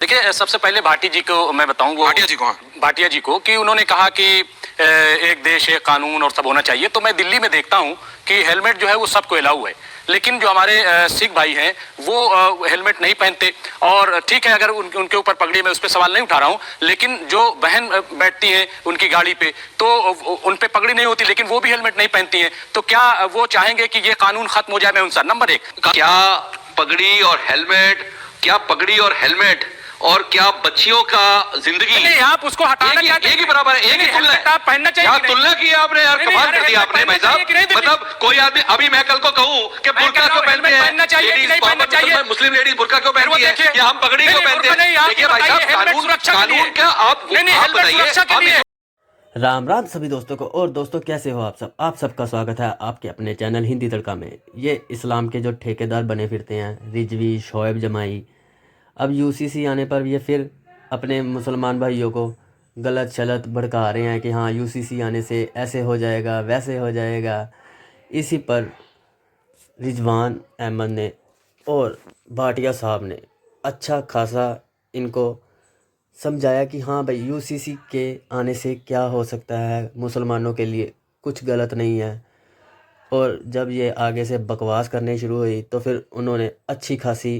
देखिए, सबसे पहले भाटी जी को मैं बताऊं, वो भाटिया जी को कि उन्होंने कहा कि एक देश एक कानून और सब होना चाहिए। तो मैं दिल्ली में देखता हूं कि हेलमेट जो है वो सबको अलाउ है, लेकिन जो हमारे सिख भाई हैं वो हेलमेट नहीं पहनते। और ठीक है, अगर उनके ऊपर पगड़ी, मैं उस पर सवाल नहीं उठा रहा हूं, लेकिन जो बहन बैठती हैं उनकी गाड़ी पे तो उन पे पगड़ी नहीं होती, लेकिन वो भी हेलमेट नहीं पहनती हैं। तो क्या वो चाहेंगे कि ये कानून खत्म हो जाए? मैं उनसे नंबर एक, क्या पगड़ी और हेलमेट, क्या पगड़ी और हेलमेट और क्या बच्चियों का जिंदगी, नहीं, आप उसको हटाना एक ही बराबर है, एक ही तुलना है। पहनना चाहिए। क्या तुलना की आपने यार, कमाल कर दिया आपने भाई साहब। मतलब कोई आदमी, अभी मैं कल को कहूं कि बुर्का क्यों पहनते हैं मुस्लिम लेडीज, बुर्का क्यों पहनती है, या हम पगड़ी क्यों पहनते हैं? देखिए भाई साहब, कानून क्या आप बताइए। राम राम सभी दोस्तों को। और दोस्तों, कैसे हो आप सबका स्वागत है आपके अपने चैनल हिंदी तड़का में। ये इस्लाम के जो ठेकेदार बने फिरते हैं, रिजवी, शोएब जमाई, अब यूसीसी आने पर ये फिर अपने मुसलमान भाइयों को गलत शलत भड़का रहे हैं कि हाँ, यूसीसी आने से ऐसे हो जाएगा, वैसे हो जाएगा। इसी पर रिजवान अहमद ने और भाटिया साहब ने अच्छा खासा इनको समझाया कि हाँ भाई, यूसीसी के आने से क्या हो सकता है, मुसलमानों के लिए कुछ गलत नहीं है। और जब ये आगे से बकवास करने शुरू हुई तो फिर उन्होंने अच्छी खासी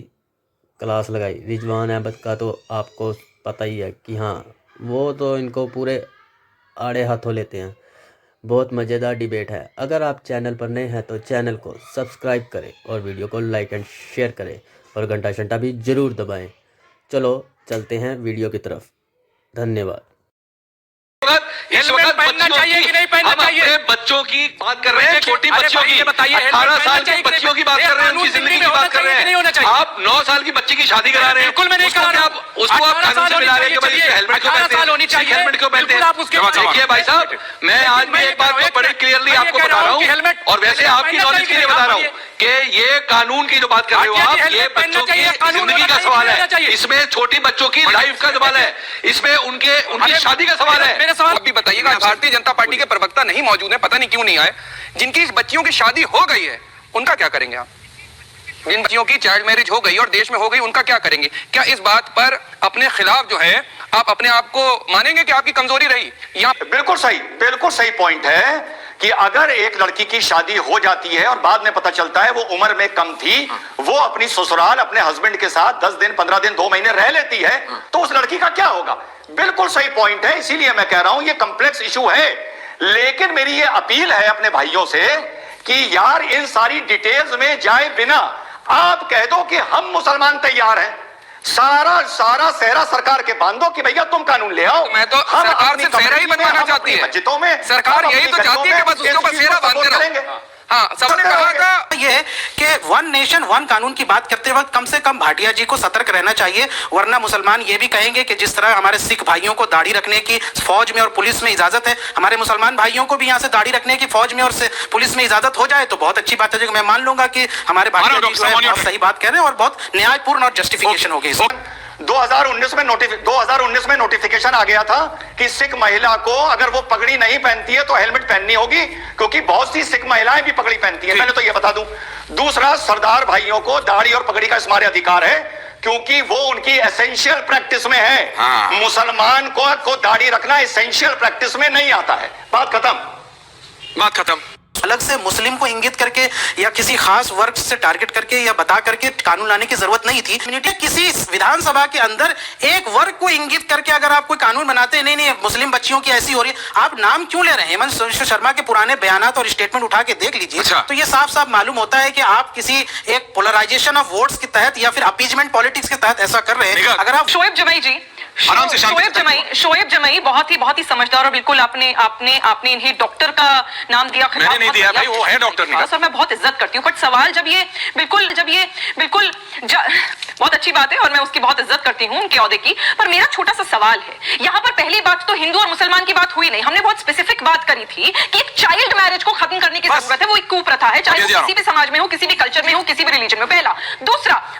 क्लास लगाई। रिजवान अहमद का तो आपको पता ही है कि हाँ, वो तो इनको पूरे आड़े हाथों लेते हैं। बहुत मज़ेदार डिबेट है। अगर आप चैनल पर नए हैं तो चैनल को सब्सक्राइब करें और वीडियो को लाइक एंड शेयर करें और घंटा शंटा भी ज़रूर दबाएं। चलो चलते हैं वीडियो की तरफ। धन्यवाद। इस वक्त पहनना चाहिए कि नहीं पहनना चाहिए? हम अपने बच्चों की बात कर रहे हैं, छोटी बच्चियों की, 18 साल की बच्चियों की बात कर रहे हैं, उनकी जिंदगी की बात कर रहे हैं। आप 9 साल की बच्ची की शादी करा रहे हैं, बिल्कुल मैं नहीं करा रहा। उसको आप कानून से मिला रहे हैं कि भाई हेलमेट क्यों पहनते हैं, हेलमेट क्यों पहनते हैं? देखिए भाई साहब, मैं आज भी एक बात को बड़े क्लियरली आपको बता रहा हूँ, और वैसे आपकी नॉलेज के लिए बता रहा हूँ कि ये कानून की जो बात कर रहे हो आप, ये बच्चों की जिंदगी का सवाल है, इसमें छोटी बच्चों की लाइफ का सवाल है, इसमें उनकी शादी का सवाल है। मेरे सवाल भी बताइएगा, भारतीय जनता पार्टी के प्रवक्ता नहीं मौजूद है, पता नहीं क्यों नहीं आए। जिनकी बच्चियों की शादी हो गई है उनका क्या करेंगे आप? जिन बच्चियों की चाइल्ड मैरिज हो गई और देश में हो गई, उनका क्या करेंगे? क्या इस बात पर अपने खिलाफ जो है आप अपने आप को मानेंगे कि आपकी कमजोरी रही? या बिल्कुल सही पॉइंट है कि अगर एक लड़की की शादी हो जाती है और बाद में पता चलता है वो उम्र में कम थी, वो अपनी ससुराल अपने हस्बैंड के साथ 10 दिन, 15 दिन, 2 महीने रह लेती है, तो उस लड़की का क्या होगा? बिल्कुल सही पॉइंट है। इसीलिए मैं कह रहा हूं ये कॉम्प्लेक्स इशू है, लेकिन मेरी ये अपील है अपने भाइयों से कि यार इन सारी डिटेल्स में जाए बिना आप कह दो कि हम मुसलमान तैयार हैं, सारा सेहरा सरकार के बांध दो कि भैया तुम कानून ले आओ। मैं तो सरकार से सेहरा ही बनवाना चाहती है, मस्जिदों में सरकार यही तो चाहती है कि बस उसके ऊपर सेहरा बांधते रहो। हाँ, सबने कहा था ये कि वन नेशन वन कानून की बात करते वक्त कम से कम भाटिया जी को सतर्क रहना चाहिए, वरना मुसलमान ये भी कहेंगे कि जिस तरह हमारे सिख भाइयों को दाढ़ी रखने की फौज में और पुलिस में इजाजत है, हमारे मुसलमान भाइयों को भी यहाँ से दाढ़ी रखने की फौज में और पुलिस में इजाजत हो जाए तो बहुत अच्छी बात है। मैं मान लूंगा कि हमारे भाटिया जी जो है बहुत सही बात कह रहे हैं और बहुत न्यायपूर्ण और जस्टिफिकेशन होगी। 2019 में नोटिफिकेशन आ गया था कि सिख महिला को अगर वो पगड़ी नहीं पहनती है तो हेलमेट पहननी होगी, क्योंकि बहुत सी सिख महिलाएं भी पगड़ी पहनती है। पहले तो ये बता दूं। दूसरा, सरदार भाइयों को दाढ़ी और पगड़ी का इसमार अधिकार है, क्योंकि वो उनकी एसेंशियल प्रैक्टिस में है। हाँ। मुसलमान को दाढ़ी रखना एसेंशियल प्रैक्टिस में नहीं आता है। बात खत्म। अलग से मुस्लिम को इंगित करके या किसी खास वर्ग से टारगेट करके या बता करके कानून लाने की जरूरत नहीं थी। किसी विधानसभा के अंदर एक वर्ग को इंगित करके अगर आप कोई कानून बनाते हैं, नहीं मुस्लिम बच्चियों की ऐसी हो रही है, आप नाम क्यों ले रहे हैं? हेमंत शर्मा के पुराने बयानात और स्टेटमेंट उठा के देख लीजिए। अच्छा। तो ये साफ साफ मालूम होता है कि आप किसी एक पोलराइजेशन ऑफ वोट्स के तहत या फिर अपीजमेंट पॉलिटिक्स के तहत ऐसा कर रहे हैं। अगर आप शोएब जमाई जी, शोएब जमाई बहुत ही समझदार और बिल्कुल आपने इन्हें डॉक्टर का नाम दिया। मैंने नहीं दिया भाई, वो है डॉक्टर नहीं। सर मैं बहुत इज्जत करती हूँ, बट सवाल जब ये बिल्कुल बहुत अच्छी बात है और मैं उसकी बहुत इज्जत करती हूँ उनके औहदे की, पर मेरा छोटा सा सवाल है। यहाँ पर पहली बात तो हिंदू और मुसलमान की बात हुई नहीं, हमने बहुत स्पेसिफिक बात करी थी कि एक चाइल्ड मैरिज को खत्म करने की जरूरत है। वो एक कुप्रथा है, चाहे वो किसी भी समाज में हो, किसी भी कल्चर में हो, किसी भी रिलीजन में। पहला।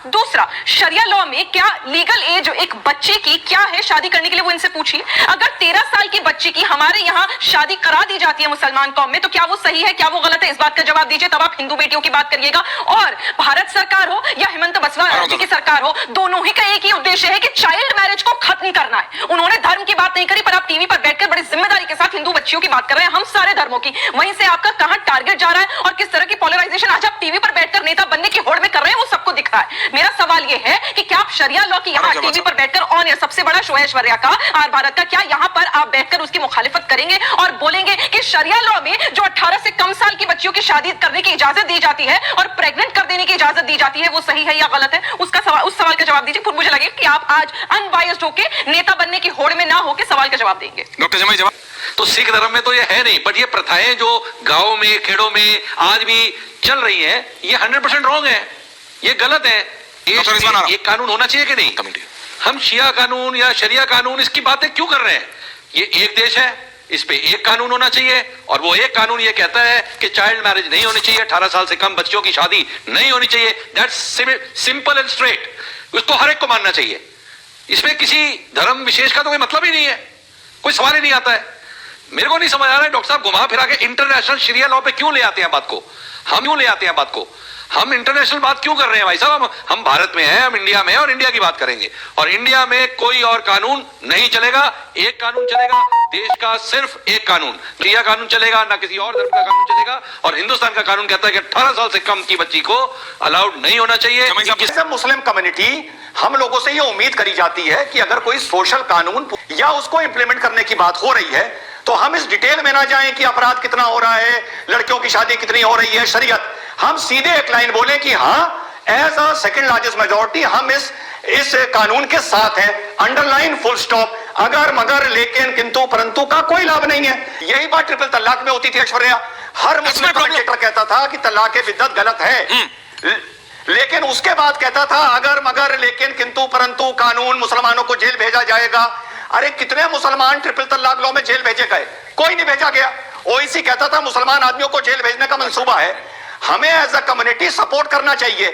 दूसरा, शरिया लॉ में क्या लीगल एज एक बच्चे की क्या है शादी करने के लिए वो इनसे पूछिए। अगर 13 साल की बच्ची की हमारे यहाँ शादी करा दी जाती है मुसलमान कौम में, तो क्या वो सही है, क्या वो गलत है, इस बात का जवाब दीजिए, तब आप हिंदू बेटियों की बात करिएगा। और भारत सरकार हो या हेमंत बसवा जी की सरकार हो, दोनों ही का एक ही उद्देश्य है कि चाइल्ड मैरिज को खत्म करना है। उन्होंने धर्म की बात नहीं करी, पर आप टीवी पर बैठकर बड़ी जिम्मेदारी के साथ हिंदू बच्चियों की बात कर रहे हैं, हम सारे धर्मों की। वहीं से आपका कहां टारगेट जा रहा है और किस तरह की पोलराइजेशन आज आप टीवी पर बैठकर नेता बनने की होड़ में कर रहे हैं, वो सबको दिख रहा है। मेरा सवाल यह है कि क्या आप शरिया लॉ की यहाँ टीवी पर बैठकर ऑन एयर, सबसे बड़ा शो है ऐश्वर्या का और भारत का, क्या यहाँ पर आप बैठकर उसकी मुखालिफत करेंगे और बोलेंगे कि शरिया लॉ में जो 18 से कम साल की बच्चियों की शादी करने की इजाजत दी जाती है और प्रेग्नेंट कर देने की इजाजत दी जाती है, वो सही है या गलत है? उसका सवाल, उस सवाल का जवाब दीजिए। फिर मुझे लगे कि आप आज अनबायस्ड होके नेता बनने की होड़ में ना होके सवाल का जवाब देंगे। डॉक्टर जमाई जवाब तो सिख धर्म में तो ये है नहीं, बट ये प्रथाएं जो गांव में खेड़ों में आज भी चल रही हैं, ये 100% रॉन्ग है, ये गलत है। ये कानून होना चाहिए कि नहीं? हम शिया कानून या शरिया कानून इसकी बातें क्यों कर रहे हैं? ये एक देश है, इस पे एक कानून होना चाहिए और वो एक कानून ये कहता है कि चाइल्ड मैरिज नहीं होनी चाहिए, 18 साल से कम बच्चों की शादी नहीं होनी चाहिए। दैट्स सिंपल एंड स्ट्रेट, उसको हर एक को मानना चाहिए। इसमें किसी धर्म विशेष का तो कोई मतलब ही नहीं है, कोई सवाल ही नहीं आता है। मेरे को नहीं समझ आ रहा है डॉक्टर साहब घुमा फिरा के इंटरनेशनल शरिया लॉ पे क्यों ले आते हैं बात को, हम क्यों ले आते हैं बात को, हम इंटरनेशनल बात क्यों कर रहे हैं भाई साहब? हम भारत में हैं, हम इंडिया में हैं और इंडिया की बात करेंगे और इंडिया में कोई और कानून नहीं चलेगा, एक कानून चलेगा, देश का सिर्फ एक कानून, शरिया कानून चलेगा, ना किसी और धर्म का कानून चलेगा। और हिंदुस्तान का कानून कहता है कि 18 साल से कम की बच्ची को अलाउड नहीं होना चाहिए। मुस्लिम कम्युनिटी हम लोगों से ये उम्मीद करी जाती है कि अगर कोई सोशल कानून या उसको इंप्लीमेंट करने की बात हो रही है तो हम इस डिटेल में ना जाएं कि अपराध कितना हो रहा है, लड़कियों की शादी कितनी हो रही है, शरीयत। हम सीधे एक लाइन बोले कि हाँ, as a second largest majority हम इस कानून के साथ हैं, अंडरलाइन, फुल स्टॉप। अगर मगर लेकिन किंतु परंतु का कोई लाभ नहीं है। यही बात ट्रिपल तलाक में होती थी ऐश्वर्या। हर मुस्लिम कमेंटेटर कहता था कि तलाक बिद्दत गलत है, लेकिन उसके बाद कहता था अगर मगर लेकिन किंतु परंतु कानून, मुसलमानों को जेल भेजा जाएगा। अरे कितने मुसलमान ट्रिपल तलाक लॉ में जेल भेजे गए? कोई नहीं भेजा गया। ओईसी कहता था मुसलमान आदमियों को जेल भेजने का मंसूबा है। हमें एज अ कम्युनिटी सपोर्ट करना चाहिए।